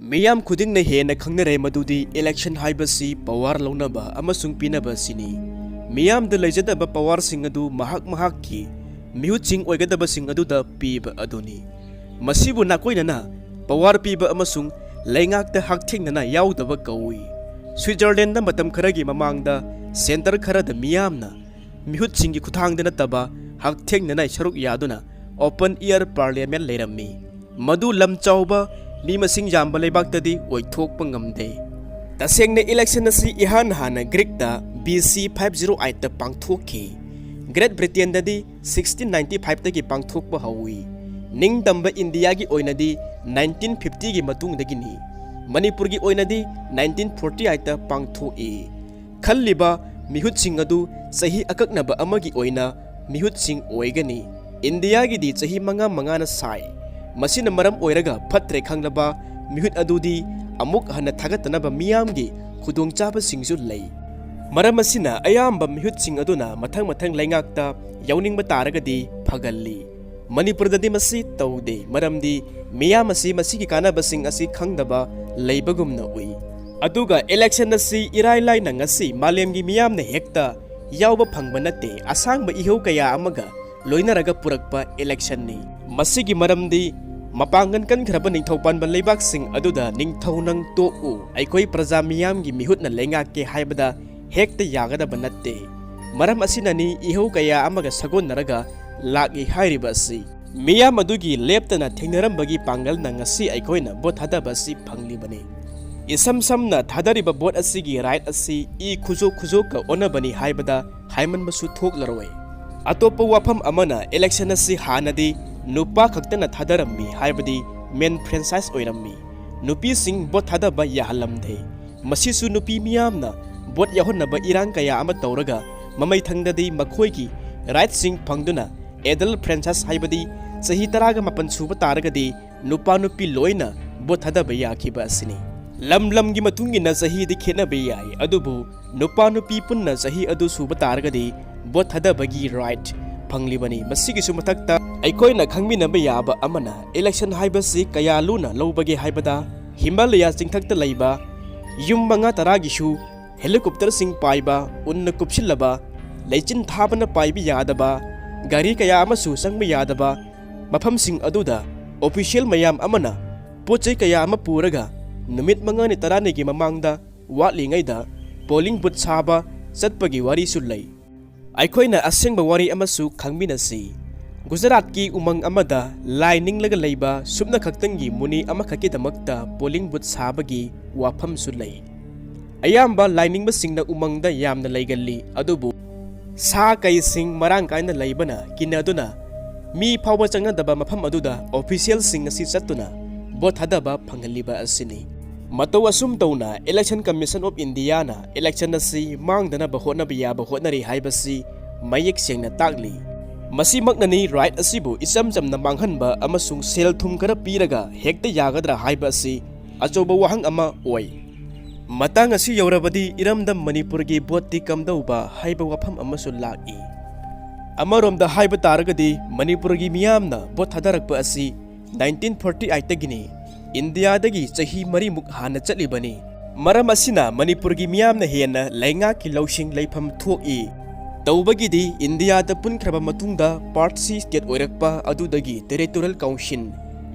मियाम खुदिंग ने हेन खंगनरे मदुदी इलेक्शन हाइबसी पवार लौनबा अमसुंग पिनबा सिनी मियाम द लेजदबा पवार सिंग अदु महाक महाक की मिहुत सिंग ओइगदबा सिंग अदुदा पीब अदुनी मसिबु नाकोइनना पवार पीब अमसुंग लेंगाक द हकथिंगना याउदबा कौई स्विट्जरलैंड द मतम खरगी ममांगदा सेंटर खरद मियामना मिहुत सिंग की खुथांग द नतबा हकथिंगना शरुक यादुना ओपन ईयर पार्लियामेंट लेरम्मी मदु लमचाउबा मी मसिंग जाम्बा लेबाक्तदी ओइथोकपा ngamde तसेंगने इलेक्शन असि इहान हाना ग्रीकता BC 508 ता पांगथोकखि ग्रेट ब्रिटेन ददी 1695 तकी पांगथोकपा हौई निंग दंबा इंडिया की ओइनदी 1950 की मतुंग दगिनी मणिपुर की ओइनदी 1948 ता पांगथोई खल्लिबा मिहुत सिंग अदु सही अककनबा अमगी ओइना मिहुत सिंग ओइगनी इंडिया की दी सही मंगा मंगाना साई मसीन मरम ओइरगा फत्रे खंगलबा मिहुत अदुदी अमुक हन थागतनबा मियामगी खुदोंचाबा सिंगजु लई मरम मसीना अयाम्बा मिहुत सिंग अदुना मथंग मथंग लेंगाकता यौनिंगबा तारगदी फगल्ली मणिपुर ददी मसी तौदे मरमदी मियाम मसी मसीगी कानाबा सिंग असी खंगदबा लेबगुमना उई अदुगा इलेक्शन असी इराय लाइना ngasi मालेमगी मियामना हेक्ता यावबा फंगबा नते असांगबा इहौ कया अमगा लोइनरगा पुरकपा इलेक्शन नि मसीगी मरमदी मपांगन कनख्रबा निंथौपानबा लेबाकसिंग अदुदा निंथौ नंग तोउ ऐखोई प्रजा मियामगी मिहुतना लेंगाके हाइबदा हेक्ता यागदबा नते मरम असिननी इहौ कया अमगा सगोनरगा लागी हाइरिबा असि मियाम अदुगी लेप्तना थेंगनरमबगी पांगलना ngasi ऐखोइना बोट थादबा असि फंगलिबनी इसम समना थादरिबा बोट असिगी राइट असि इ खुजो खुजो का ओनबनी हाइबदा हाइमनबसु थोकलरोय अतोपा वाफम अमना इलेक्शन असि हानदी नुपा खक्तना थादरम्मी हाइबदी मेन फ्रेंचाइज ओइरम्मी नुपी सिंग बोट थादबा याहलमदे मसिसु नुपी मियामना बोट याहोनबा इरांग कया अमा तौरगा ममै थंगददी मखोइगी राइट सिंग फंगदुना एडल फ्रेंचाइज हाइबदी सही तरागा मपन सुबा तारगदी नुपा नुपी लोइना बोट थादबा याखिबा असिनी लम लमगी मतुंगिना सही दि खेनबा याय अदुबु नुपा नुपी पुन्ना सही अदु सुबा तारगदी बोट थादबगी राइट फंगलिबनी मसिगिसु मथक्ता ऐखोइना खंगमिनबा याबा अमना इलेक्शन हाइबसी कया लुना लौबगे हाइबदा हिमालय चिंथक्ता लैबा युम मंगा तरागिसु हेलीकॉप्टर सिंग पाइबा उन्न कुपसिलबा लेचिन थाबना पाइबा यादबा गाड़ी कया अमसु संगबा यादबा मफम सिंग अदुदा ऑफिशियल मयाम अमना पोचै कया अमा पुरगा नुमित मंगानि तराने की ममांगदा वाटलिङैदा पोलिंग बुथ साबा चटपगी वारी सु लै ऐखोइना असेंबा वारी अमसु खंगमिनसी गुजरात की उमंग अमदा लाइनिंग लगा लैबा सुबना खक्तंगी मुनि अमखकी दमक्ता पोलिंग बुथ साबगी वाफम सु लै अयाम्बा लाइनिंग बसिंगना उमंगदा यामना लैगल्ली अदुबु सा कै सिंग मरांग काइना लैबना किनादुना मी फावबा चंगदबा मफम अदुदा ऑफिशियल सिंग असि चतुना बोट थादबा फंगलिबा असिनी मतौ असुम तौना इलेक्शन कमीशन ऑफ इंडिया ना इलेक्शन असि मांगदनबा होटनबा याबा होटनरी हाइबसी मयेक सेंगना ताकली मसिमकननी राइट असिबु इचम चमना मांगहनबा अमसुंग सेल थुम खरा पीरगा हेक्ता यागदरा हाइबा असि अचौबा वाहंग अमा ओय मतंग असि यौरबदी इरमदम मणिपुर की बोटती कमदौबा हाइबा वाफम अमसु लाकी अमरोमदा हाइबा तारगदी मणिपुर की मियामना बोट थादरकपा असि 1948 तगिनी इंडिया दगी चही मरीमुक हाना चलिबनी मरम असिना मणिपुर की मियामना हेना लैंगा की लौसिंग लैफम थोई तौबगिदी इंडिया द पुनख्रबा मतुंगदा पार्ट सी स्टेट ओइरकपा अदुदगी territorial council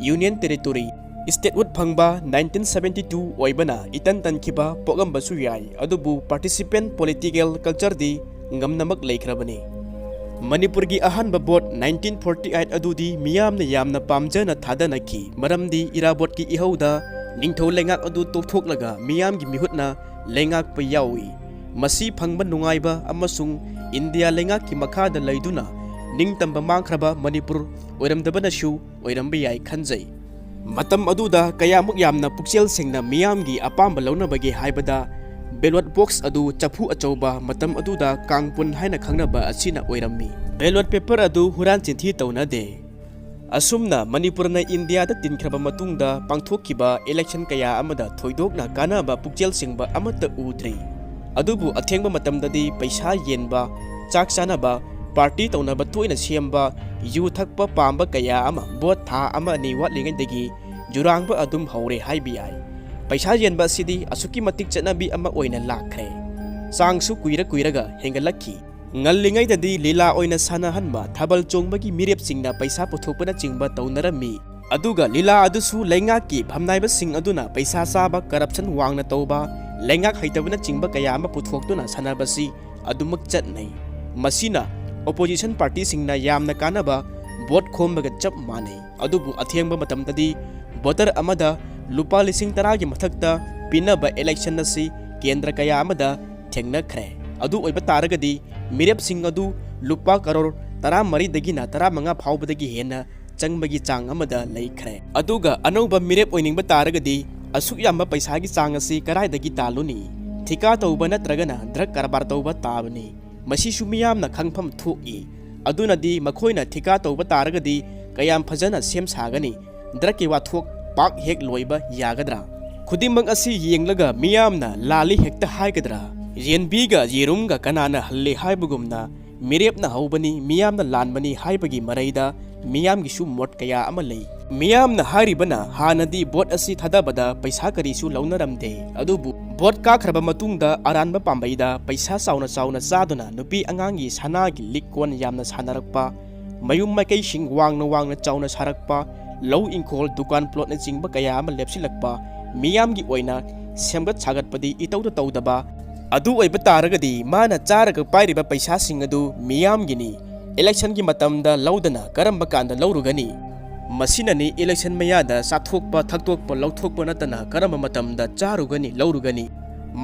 union territory state वुड फंगबा 1972 ओइबना इतन तनखिबा पोगमबसु याय अदुबु पार्टिसिपेंट पॉलिटिकल कल्चर दी ngमनमक लैख्रबनी मणिपुर की अहनबा बोट 1948 अदुदी मियामना यामना पामजना थादनखि मरमदी इराबोट की इहौदा निंथौ लेंगाक अदु तोथोकलगा मियामगी मिहुतना लेंगाक प यावी मसी फंगबा नुंगाइबा अमसुंग इंडिया लेंगाक की मखादा लैदुना निंगतंबा मांख्रबा मणिपुर ओइरमदबनसु ओइरमबा याय खंजै मतम अदुदा कयामुक यामना पुक्सेल सेंगना मियामगी अपाम्बा लौनबगे हाइबदा बैलेट बॉक्स अदु चफु अचौबा मतम अदुदा कांगपुन हाइना खंगनबा असिना ओइरम्मी बैलेट पेपर अदु हुरान चिंथि तौनदे असुमना मणिपुरना इंडिया दा तिनख्रबा मतुंगदा पांगथोकिबा इलेक्शन कया अमदा थोइदोकना कानाबा पुक्सेल सिंगबा अमता उद्री अदुबु अथेंबा मतमददी पैसा येनबा चाक चानबा पार्टी तौनबा तोइना सेमबा यु थकपा पांबा कया अमा बोट था अमा नि वाटलिङैदगी जुरांबा अदुम हौरे हाइबि याय पैसा येनबा असिदी असुकी मतिक चटनाबी अमा ओइना लाखरे चांगसु कुइरगा हेंगलखी ngalingaidadi lila oina sanahanba thabal chongbagi mirepsingna paisa puthokpana chingba taunarami aduga lila adusu laingaki phamnaiba sing aduna paisa saba corruption wangna tauba laingak haitabana chingba kaya ama puthoktuna sanabasi adumak chatnai masina opposition party singna yamna kanaba vote khombaga chap manai adubu athiengba matamdadi voter amada lupa lising taragi mathakta pinaba election nasi kendra kaya amada thengna khre adu oiba taragadi mirep sing adu lupa karor tara mari dagina tara manga phawbadagi hena changbagi chang amada leikhre aduga anoba mirep oiningba taragadi asuk yamba paisa gi chang asi karai dagi taluni thika tauba natragana drug karbar tauba tabani masi sumiyam na khangpham thuki aduna di makhoina thika tauba taragadi kayam phajana sem sagani drug ki wathok pak hek loiba yagadra khudimang asi yenglaga miyamna lali hekta haigadra yenbiga yerumga kanana halle haibugumna mirepna haubani miyamna lanbani haibagi maraida miyamgi su mot kaya amalei miyamna haribana hanadi bot asi thadabada paisa karisu launaramde adubu bot ka khraba matungda aranba pambaida paisa sauna saduna nupi angangi sanagi likon yamna sanarakpa mayum makai sing wangna chauna sarakpa low inkol dukan plot na jingba kaya ama lepsilakpa miyamgi oina semgat sagatpadi itauda taudaba adu oiba taragadi mana charaga pairiba paisa sing adu miyamgini election gi matamda laudana karamba kanda laurugani masinani election mayada sathokpa thakthokpa lauthokpa natana karamba matamda charugani laurugani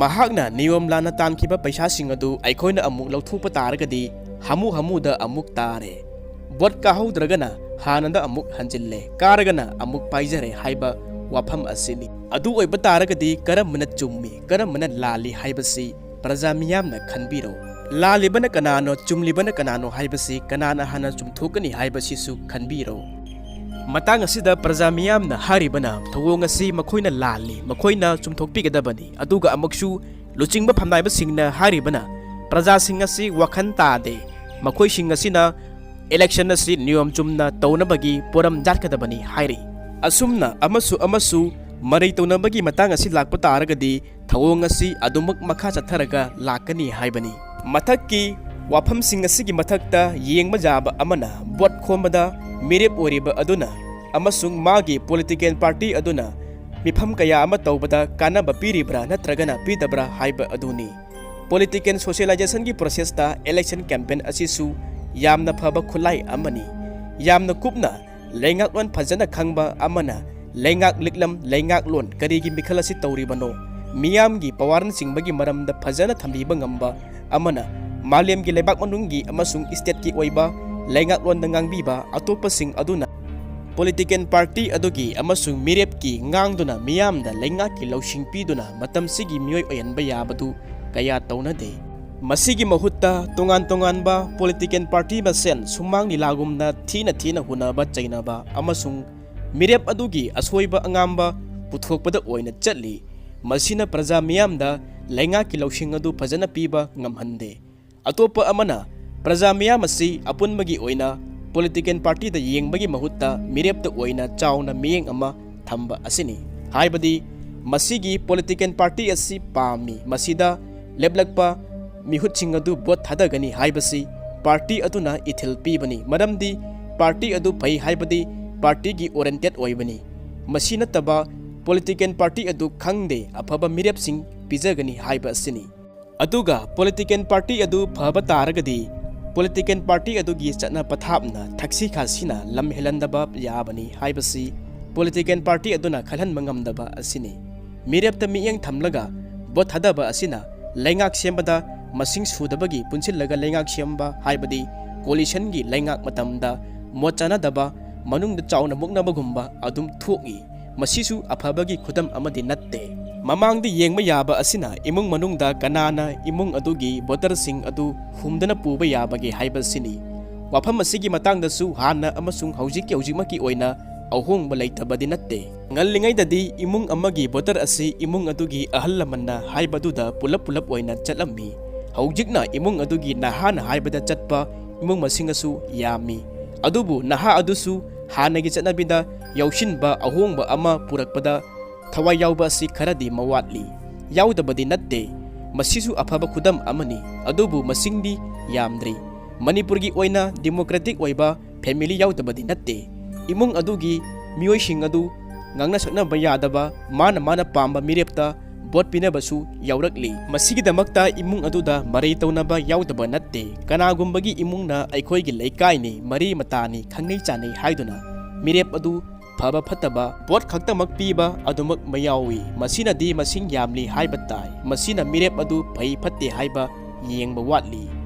mahakna niyom lana tamkiba paisa sing adu aikhoina amuk lauthokpa taragadi hamuda amuk tare bot ka haudragana hananda amuk hanjille karagana amuk paijare haiba wafam asini adu oiba taragadi karamana chummi karamana lali haibasi praja miyamna khanbiro lalibana kanano chumlibana kanano haibasi kanana hana chumthokani haibasi su khanbiro matang asida praja miyamna haribana thawong asi makhoina lali makhoina chumthokpigadabani aduga amaksu luchingba phamnaiba singna haribana praja sing asi wakhan tade makhoi sing asina election asi niyom chumna taunabagi poram jatkadabani hairi asumna amasu marai taunabagi matang asi lakpa taragadi thawong asi adumak makha chatharaga lakani haibani mathakki wafam sing asigi mathakta yengma jaba amana bot khomada mirep oriba aduna amasung magi political party aduna mifam kaya ama taubada kanaba piribra natragana pidabra haiba aduni political socialization gi process ta election campaign asisu yamna phaba khulai amani yamna kupna leingak lon phajana khangba amana leingak liklam leingak lon karigi mikhalasi tauribano miyamgi pawaran singbagi maramda phajana thambiba ngamba amana malemgi lebak manunggi amasung state ki oiba leingak lon ngangbiba atopa sing aduna political party adugi amasung mirep ki ngangduna miyamda leingak ki lausing piduna matam sigi miyoi oyanba yabadu kaya taunade masigi mahutta tongan ba political party basen sumang nilagumna thina hunaba chainaba amasung mirep adugi asoiba angamba puthokpada oina chatli masina praja miyamda lenga ki lausing adu phajana piba ngamhande atopa amana praja miyam asi apunbagi oina political party da yengbagi mahutta mirep da oina chauna miyeng ama thamba asini haibadi masigi political party asi pami masida leblakpa mihut sing adu bot thadagani haibasi party aduna ithil pibani maramdi party adu pai haibadi party gi oriented oibani masina taba political party adu khangde afaba mirep sing pijagani haiba asini aduga political party adu phaba taragadi political party adu gi chana pathapna thaksi khasina lam helandaba yabani haibasi political party aduna khalhan mangamdaba asini mirep ta miyang thamlaga bot thadaba asina leingak sembada masing sudabagi punsillaga leingak semba haibadi coalition gi leingak matamda mochana daba manung da chauna muknabagumba adum thoki masisu afabagi khudam amadi natte mamang di yengma yaba asina imung manung da kanana imung adugi voter sing adu humdana puba yabagi haibasini wafam asigi matang da su hana amasung haujik oina ahong balaitabadi natte ngallingai dadi imung amagi voter asi imung adugi ahallamanna haibaduda pulap oina chatlammi haujikna imung adugi nahana haibada chatpa imung masingasu yami adubu naha adusu hanagi chatnabida yaushinba ahongba ama purakpada thawai yauba asi kharadi mawatli yaudabadi natte masisu afaba khudam amani adubu masingdi yamdri Manipurgi oina democratic oiba family yaudabadi natte imung adugi miyoising adu ngangna saknaba yadaba mana pamba mirepta bot pinabasu yaurakli masigidamakta imung aduda marai taunaba yaudaba natte kanagumbagi imungna aikhoigi leikaini mari matani khangnei chanei haiduna mirep adu phaba phataba bot khaktamak piba adumak mayawi masina di masing yamli haiba tai masina mirep adu phai phatte haiba yengba watli